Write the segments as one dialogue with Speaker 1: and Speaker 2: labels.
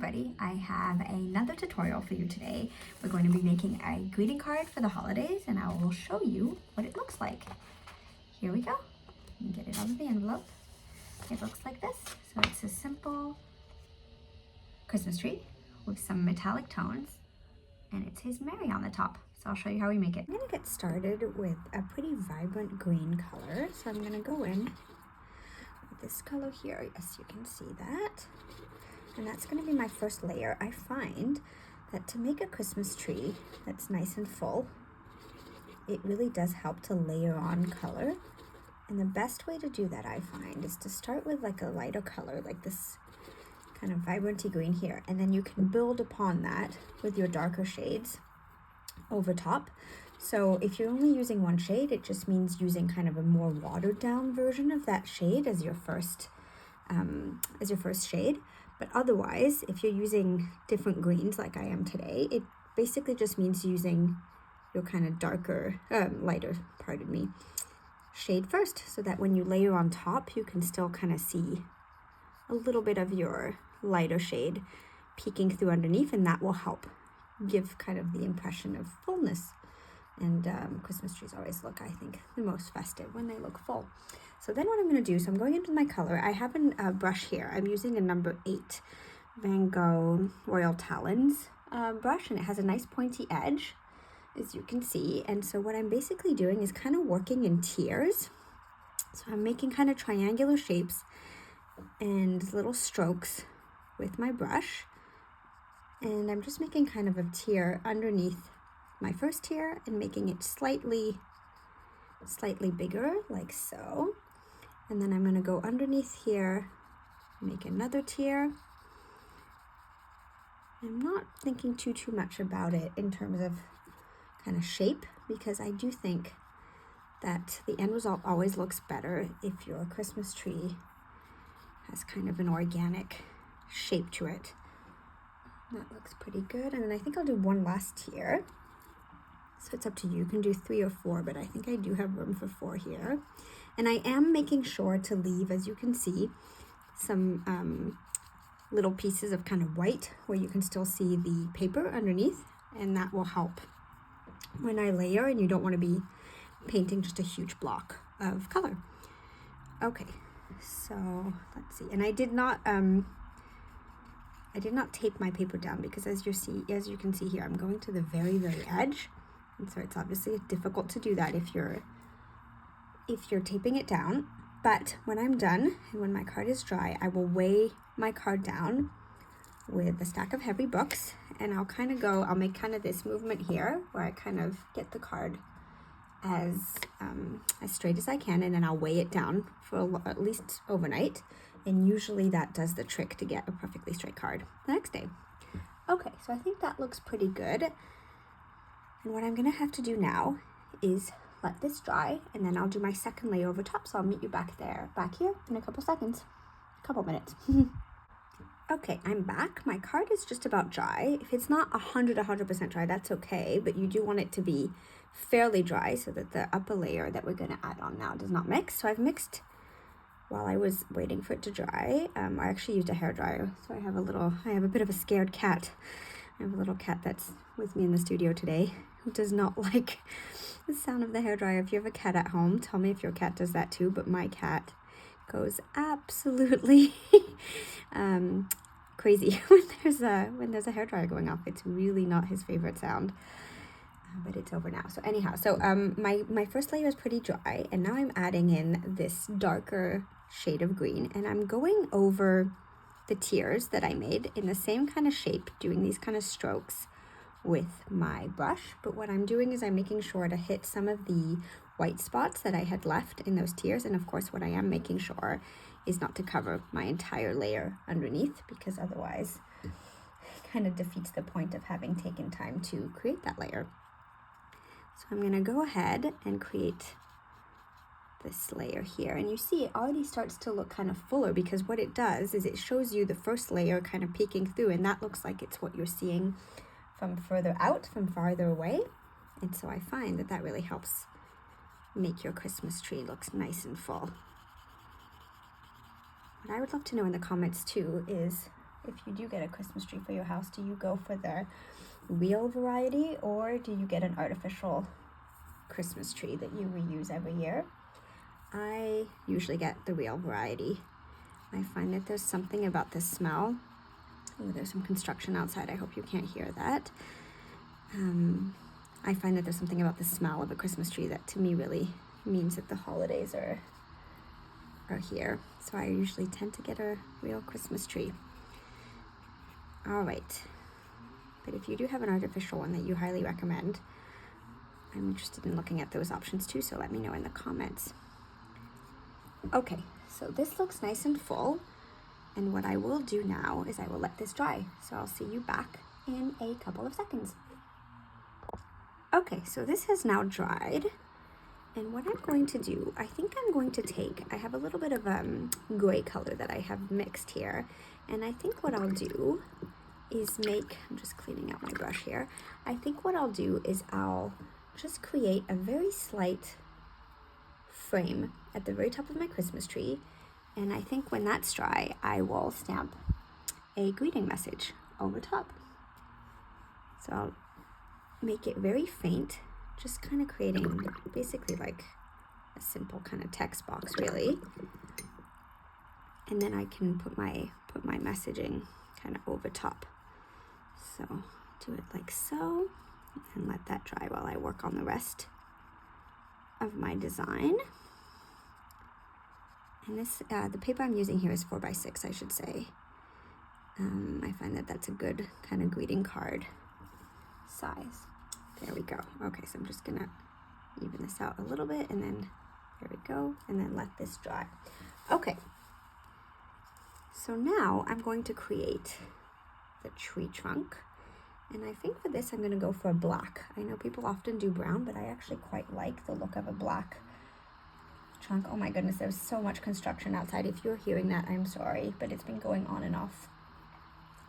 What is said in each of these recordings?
Speaker 1: everybody, I have another tutorial for you today. We're going to be making a greeting card for the holidays and I will show you what it looks like. Here we go. You can get it out of the envelope. It looks like this. So it's a simple Christmas tree with some metallic tones and it says Merry on the top. So I'll show you how we make it. I'm going to get started with a pretty vibrant green color. So I'm going to go in with this color here. Yes, you can see that. And that's going to be my first layer. I find that to make a Christmas tree that's nice and full, it really does help to layer on color. And the best way to do that, I find, is to start with like a lighter color, like this kind of vibranty green here. And then you can build upon that with your darker shades over top. So if you're only using one shade, it just means using kind of a more watered down version of that shade as your first shade. But otherwise, if you're using different greens like I am today, it basically just means using your kind of darker, lighter, shade first, so that when you layer on top, you can still kind of see a little bit of your lighter shade peeking through underneath, and that will help give kind of the impression of fullness. And Christmas trees always look, I think, the most festive when they look full. So then what I'm going to do, so I'm going into my color. I have a brush here. I'm using a number 8 Van Gogh Royal Talens brush, and it has a nice pointy edge, as you can see. And so what I'm basically doing is kind of working in tiers. So I'm making kind of triangular shapes and little strokes with my brush. And I'm just making kind of a tier underneath my first tier and making it slightly bigger, like so. And then I'm going to go underneath here, make another tier. I'm not thinking too much about it in terms of kind of shape, because I do think that the end result always looks better if your Christmas tree has kind of an organic shape to it. That looks pretty good. And then I think I'll do one last tier. So it's up to you. You can do 3 or 4, but I think I do have room for 4 here. And I am making sure to leave, as you can see, some little pieces of kind of white where you can still see the paper underneath, and that will help when I layer and you don't want to be painting just a huge block of color. Okay, so let's see. And I did not tape my paper down because as you can see here, I'm going to the very edge. And so it's obviously difficult to do that if you're taping it down. But when I'm done and when my card is dry, I will weigh my card down with a stack of heavy books, and I'll make kind of this movement here where I kind of get the card as straight as I can, and then I'll weigh it down for at least overnight. And usually that does the trick to get a perfectly straight card the next day. Okay, so I think that looks pretty good. And what I'm going to have to do now is let this dry, and then I'll do my second layer over top. So I'll meet you back here in a couple minutes. Okay, I'm back. My card is just about dry. If it's not 100% dry, that's okay, but you do want it to be fairly dry so that the upper layer that we're going to add on now does not mix. So I've mixed while I was waiting for it to dry. I actually used a hairdryer, so I have a bit of a scared cat. I have a little cat that's with me in the studio today who does not like the sound of the hairdryer. If you have a cat at home, tell me if your cat does that too, but my cat goes absolutely crazy when there's a hairdryer going off. It's really not his favorite sound. But it's over now. So anyhow, my first layer is pretty dry, and now I'm adding in this darker shade of green, and I'm going over the tiers that I made in the same kind of shape, doing these kind of strokes with my brush. But what I'm doing is I'm making sure to hit some of the white spots that I had left in those tiers, and of course what I am making sure is not to cover my entire layer underneath, because otherwise it kind of defeats the point of having taken time to create that layer. So I'm going to go ahead and create this layer here, and you see it already starts to look kind of fuller, because what it does is it shows you the first layer kind of peeking through, and that looks like it's what you're seeing from farther away. And so I find that really helps make your Christmas tree look nice and full. What I would love to know in the comments too is if you do get a Christmas tree for your house, do you go for the real variety, or do you get an artificial Christmas tree that you reuse every year? I usually get the real variety. I find that there's something about the smell. Oh, there's some construction outside. I hope you can't hear that. I find that there's something about the smell of a Christmas tree that to me really means that the holidays are here. So I usually tend to get a real Christmas tree. All right. But if you do have an artificial one that you highly recommend, I'm interested in looking at those options too, so let me know in the comments. Okay, so this looks nice and full, and what I will do now is I will let this dry. So I'll see you back in a couple of seconds. Okay, so this has now dried, and what I'm going to do, I think I'm going to take, I have a little bit of gray color that I have mixed here, and I think what I'll do is I'm just cleaning out my brush here. I think what I'll do is I'll just create a very slight frame at the very top of my Christmas tree, and I think when that's dry, I will stamp a greeting message over top. So I'll make it very faint, just kind of creating basically like a simple kind of text box really. And then I can put my messaging kind of over top. So do it like so, and let that dry while I work on the rest of my design. And this, the paper I'm using here is 4x6, I should say. I find that that's a good kind of greeting card size. There we go. Okay, so I'm just gonna even this out a little bit, and then there we go, and then let this dry. Okay, so now I'm going to create the tree trunk, and I think for this I'm going to go for a black. I know people often do brown, but I actually quite like the look of a black trunk. Oh my goodness, there's so much construction outside. If you're hearing that, I'm sorry, but it's been going on and off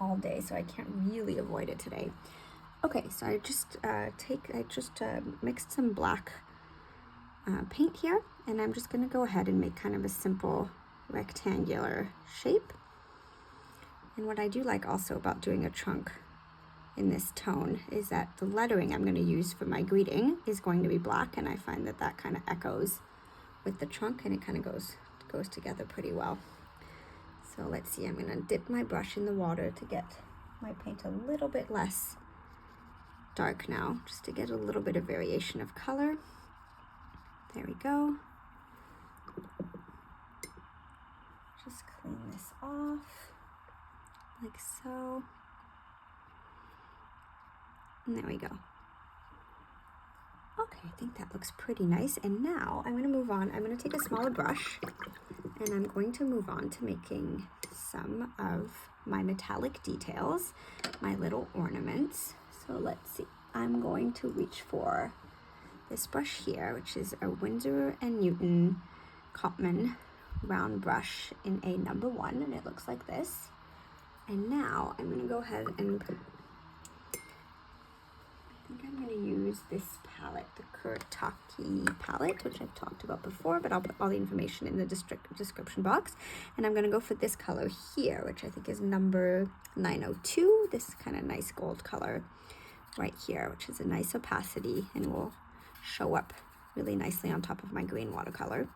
Speaker 1: all day, so I can't really avoid it today. Okay, so I just mixed some black paint here, and I'm just going to go ahead and make kind of a simple rectangular shape. And what I do like also about doing a trunk in this tone is that the lettering I'm going to use for my greeting is going to be black, and I find that that kind of echoes with the trunk, and it kind of goes together pretty well. So let's see, I'm going to dip my brush in the water to get my paint a little bit less dark now, just to get a little bit of variation of color. There we go. Just clean this off like so. And there we go. Okay, I think that looks pretty nice. And now I'm going to move on. I'm going to take a smaller brush, and I'm going to move on to making some of my metallic details, my little ornaments. So let's see. I'm going to reach for this brush here, which is a Winsor & Newton Cotman round brush in a number 1, and it looks like this. And now I'm going to go ahead and I think I'm going to use this palette, the Kuretake palette, which I've talked about before, but I'll put all the information in the description box. And I'm going to go for this color here, which I think is number 902, this kind of nice gold color right here, which is a nice opacity and will show up really nicely on top of my green watercolor.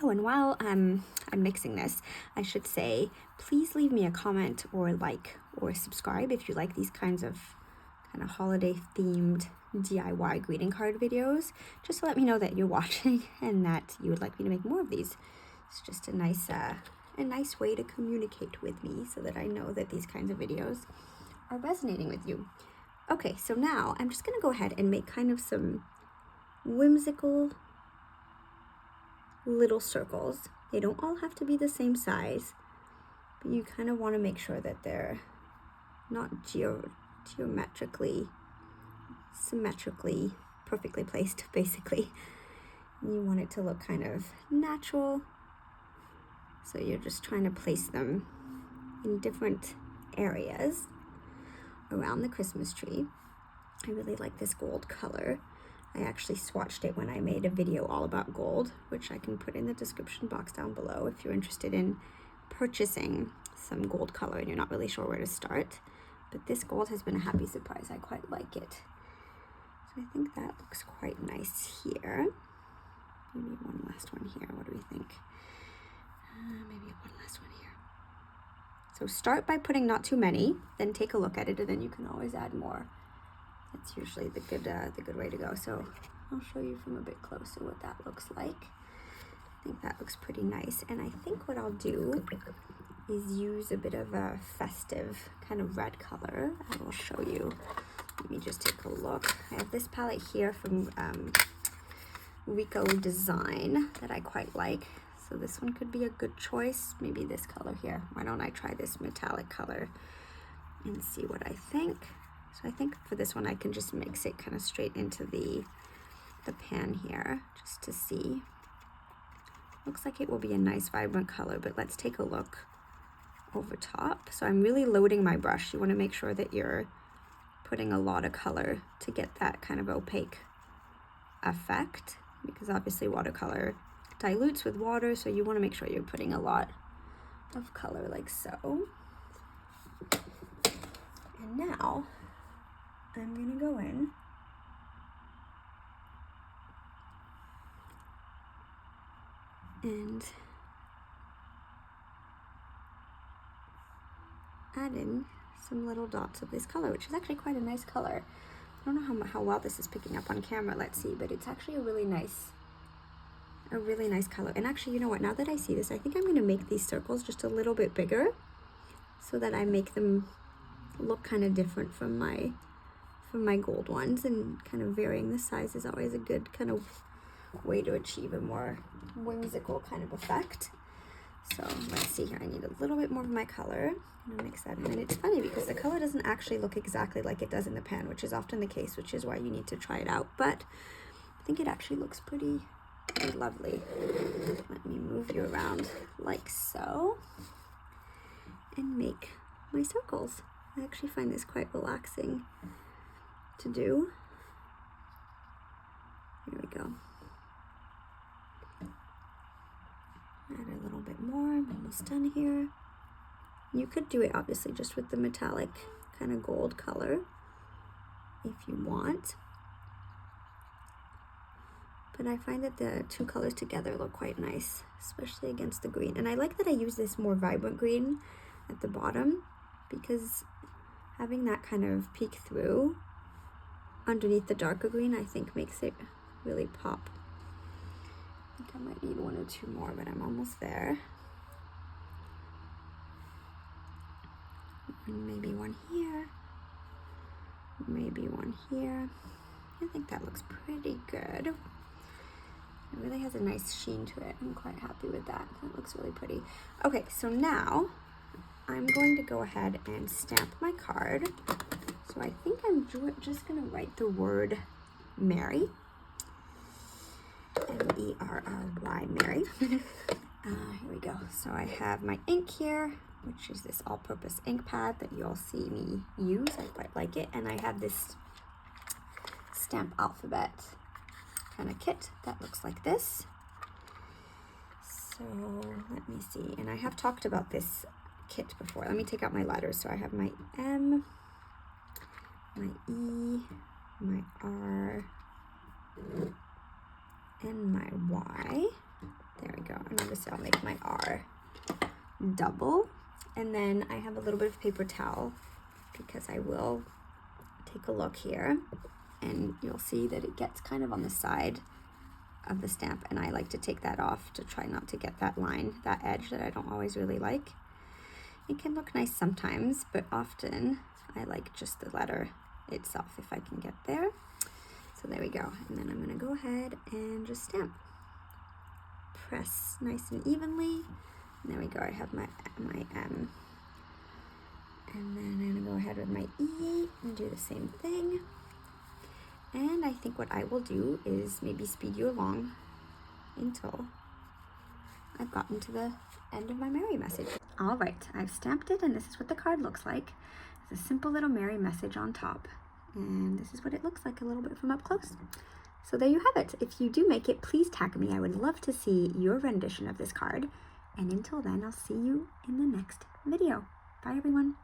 Speaker 1: Oh, and while I'm mixing this, I should say, please leave me a comment or like or subscribe if you like these kinds of kind of holiday themed DIY greeting card videos, just to let me know that you're watching and that you would like me to make more of these. It's just a nice way to communicate with me so that I know that these kinds of videos are resonating with you. Okay, so now I'm just going to go ahead and make kind of some whimsical little circles. They don't all have to be the same size, but you kind of want to make sure that they're not symmetrically perfectly placed, basically. You want it to look kind of natural, so you're just trying to place them in different areas around the Christmas tree. I really like this gold color. I actually swatched it when I made a video all about gold, which I can put in the description box down below if you're interested in purchasing some gold color and you're not really sure where to start. But this gold has been a happy surprise. I quite like it. So I think that looks quite nice here. Maybe one last one here. What do we think? Maybe one last one here. So start by putting not too many, then take a look at it, and then you can always add more. That's usually the good way to go. So I'll show you from a bit closer what that looks like. I think that looks pretty nice. And I think what I'll do is use a bit of a festive kind of red color. I will show you. Let me just take a look. I have this palette here from Rico Design that I quite like. So this one could be a good choice. Maybe this color here. Why don't I try this metallic color and see what I think. So I think for this one I can just mix it kind of straight into the pan here just to see. Looks like it will be a nice vibrant color, but let's take a look over top. So I'm really loading my brush. You want to make sure that you're putting a lot of color to get that kind of opaque effect, because obviously watercolor dilutes with water, so you want to make sure you're putting a lot of color like so. And now I'm gonna go in and add in some little dots of this color, which is actually quite a nice color. I don't know how well this is picking up on camera, let's see, but it's actually a really nice color. And actually, you know what, now that I see this, I think I'm going to make these circles just a little bit bigger so that I make them look kind of different from my gold ones, and kind of varying the size is always a good kind of way to achieve a more whimsical kind of effect. So let's see here, I need a little bit more of my color. I'm gonna mix that in. And it's funny because the color doesn't actually look exactly like it does in the pan, which is often the case, which is why you need to try it out. But I think it actually looks pretty lovely. Let me move you around like so and make my circles. I actually find this quite relaxing to do. Here we go. Add a little bit more. I'm almost done here. You could do it obviously just with the metallic kind of gold color if you want. But I find that the two colors together look quite nice, especially against the green. And I like that I use this more vibrant green at the bottom, because having that kind of peek through underneath the darker green, I think makes it really pop. I think I might need one or two more, but I'm almost there. And maybe one here, maybe one here. I think that looks pretty good. It really has a nice sheen to it. I'm quite happy with that. That looks really pretty. Okay, so now I'm going to go ahead and stamp my card. So I think I'm just going to write the word Mary. M-E-R-R-Y, Mary. Here we go. So I have my ink here, which is this all-purpose ink pad that you'll see me use. I quite like it. And I have this stamp alphabet kind of kit that looks like this. So let me see. And I have talked about this kit before. Let me take out my letters. So I have my M, my E, my R, and my Y. There we go. And obviously I'll make my R double. And then I have a little bit of paper towel because I will take a look here, and you'll see that it gets kind of on the side of the stamp, and I like to take that off to try not to get that line, that edge that I don't always really like. It can look nice sometimes, but often I like just the letter itself if I can get there. So there we go. And then I'm going to go ahead and just stamp. Press nice and evenly. And there we go. I have my M. And then I'm going to go ahead with my E and do the same thing. And I think what I will do is maybe speed you along until I've gotten to the end of my Mary message. All right, I've stamped it, and this is what the card looks like. It's a simple little Mary message on top. And this is what it looks like a little bit from up close. So there you have it. If you do make it, please tag me. I would love to see your rendition of this card. And until then, I'll see you in the next video. Bye everyone.